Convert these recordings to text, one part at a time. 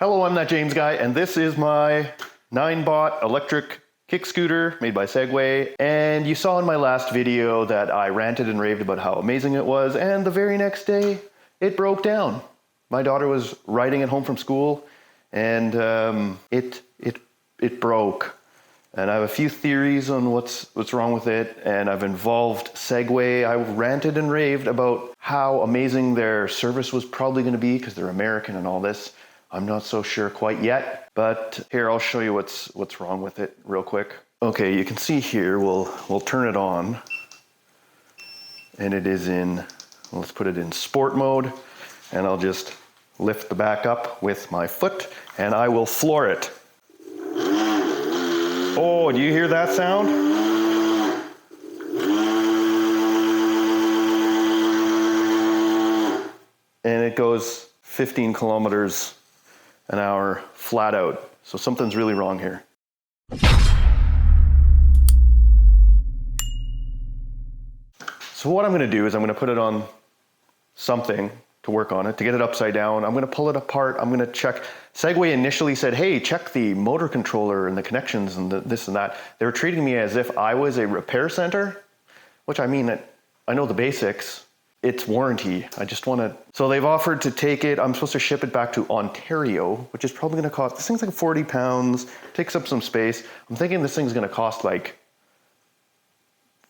Hello, I'm that James guy, and this is my Ninebot electric kick scooter made by Segway. And you saw in my last video that I ranted and raved about how amazing it was, and the very next day, it broke down. My daughter was riding it home from school, and it broke. And I have a few theories on what's wrong with it, and I've involved Segway. I ranted and raved about how amazing their service was probably going to be because they're American and all this. I'm not so sure quite yet, but here I'll show you what's wrong with it real quick. Okay, you can see here. We'll turn it on, and it is in. Let's put it in sport mode, and I'll just lift the back up with my foot, and I will floor it. Oh, do you hear that sound? And it goes 15 kilometers an hour flat out. So something's really wrong here. So what I'm going to do is I'm going to put it on something to work on it, to get it upside down. I'm going to pull it apart. I'm going to check. Segway initially said, hey, check the motor controller and the connections and this and that. They were treating me as if I was a repair center, which I mean that I know the basics. It's warranty. I just want to. So they've offered to take it. I'm supposed to ship it back to Ontario, which is probably going to cost, this thing's like 40 pounds, takes up some space. I'm thinking this thing's going to cost like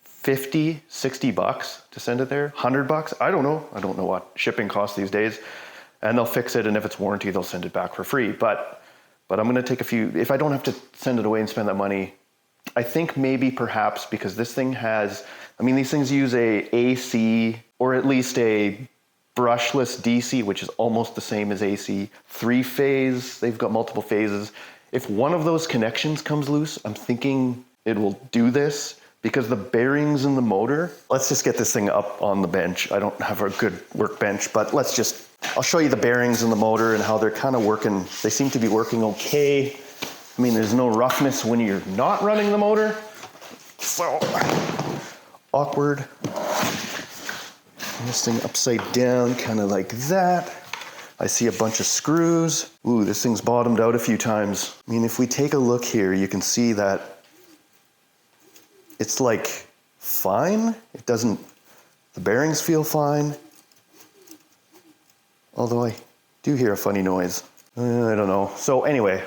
50, 60 bucks to send it there, 100 bucks. I don't know what shipping costs these days, and they'll fix it. And if it's warranty, they'll send it back for free. But I'm going to take a few, if I don't have to send it away and spend that money, I think maybe perhaps because this thing has, I mean, these things use a AC or at least a brushless DC, which is almost the same as AC, 3-phase. They've got multiple phases. If one of those connections comes loose, I'm thinking it will do this. Because the bearings in the motor, let's just get this thing up on the bench. I don't have a good workbench, but I'll show you the bearings in the motor and how they're kind of working. They seem to be working okay. I mean, there's no roughness when you're not running the motor. So, awkward. This thing upside down, kind of like that. I see a bunch of screws. Ooh, this thing's bottomed out a few times. I mean, if we take a look here, you can see that it's like fine. It doesn't, the bearings feel fine. Although I do hear a funny noise. I don't know. So anyway,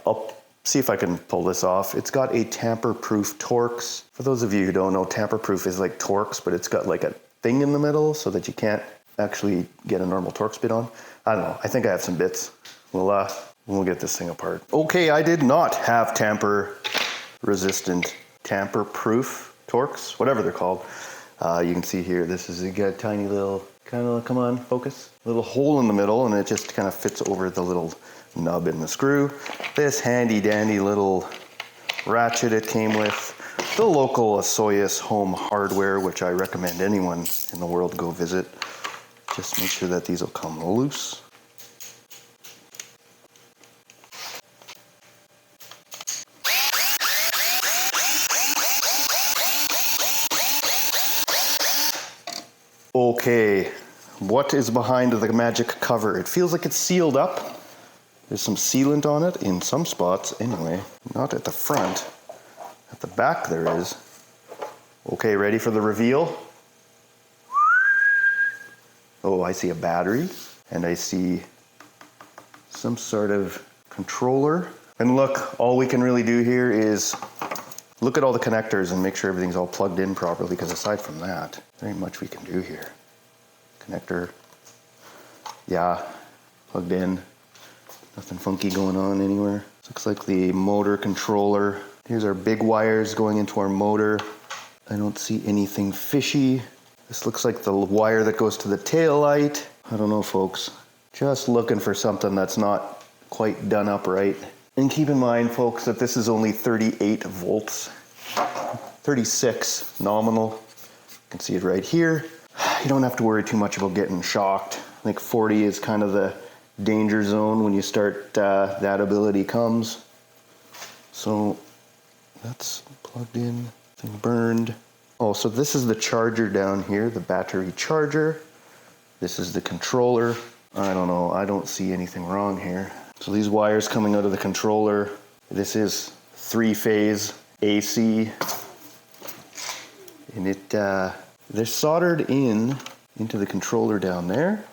I'll see if I can pull this off. It's got a tamper-proof Torx. For those of you who don't know, tamper-proof is like Torx, but it's got like a thing in the middle so that you can't actually get a normal Torx bit on. I don't know. I think I have some bits. We'll get this thing apart. Okay, I did not have tamper-resistant, tamper-proof Torx, whatever they're called. You can see here, this is a tiny little, kind of, come on, focus. Little hole in the middle, and it just kind of fits over the little nub in the screw. This handy dandy little ratchet it came with. The local Asoyas Home Hardware, which I recommend anyone in the world go visit. Just make sure that these will come loose. Okay, what is behind the magic cover? It feels like it's sealed up. There's some sealant on it in some spots anyway. Not at the front. At the back there is. Okay, ready for the reveal? Oh, I see a battery, and I see some sort of controller. And look, all we can really do here is look at all the connectors and make sure everything's all plugged in properly, because aside from that, there ain't much we can do here. Connector, yeah, plugged in. Nothing funky going on anywhere. Looks like the motor controller. Here's our big wires going into our motor. I don't see anything fishy. This looks like the wire that goes to the tail light. I don't know, folks. Just looking for something that's not quite done up right. And keep in mind, folks, that this is only 38 volts. 36 nominal. You can see it right here. You don't have to worry too much about getting shocked. I think 40 is kind of the danger zone when you start, that ability comes. So that's plugged in, thing burned. Oh, so this is the charger down here, the battery charger. This is the controller. I don't know, I don't see anything wrong here. So these wires coming out of the controller, this is 3-phase AC. And they're soldered into the controller down there.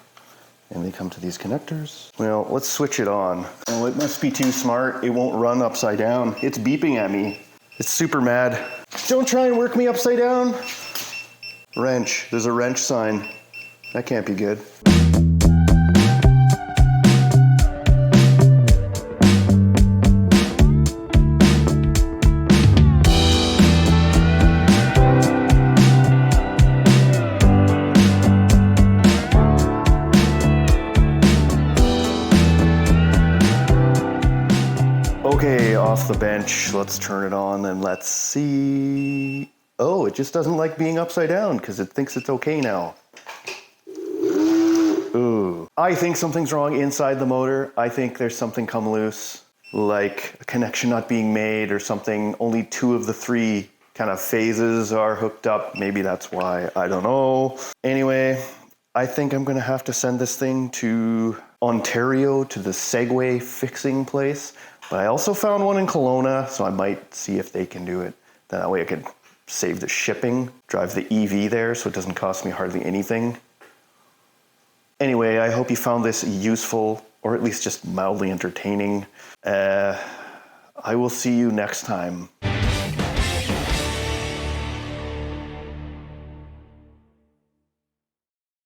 And they come to these connectors. Well, let's switch it on. Oh, it must be too smart. It won't run upside down. It's beeping at me. It's super mad. Don't try and work me upside down. Wrench. There's a wrench sign. That can't be good. Okay, off the bench, let's turn it on and let's see. Oh, it just doesn't like being upside down because it thinks it's okay now. Ooh. I think something's wrong inside the motor. I think there's something come loose, like a connection not being made or something. Only 2 of the 3 kind of phases are hooked up. Maybe that's why, I don't know. Anyway, I think I'm gonna have to send this thing to Ontario to the Segway fixing place. But I also found one in Kelowna, so I might see if they can do it. That way I could save the shipping, drive the EV there so it doesn't cost me hardly anything. Anyway, I hope you found this useful, or at least just mildly entertaining. I will see you next time.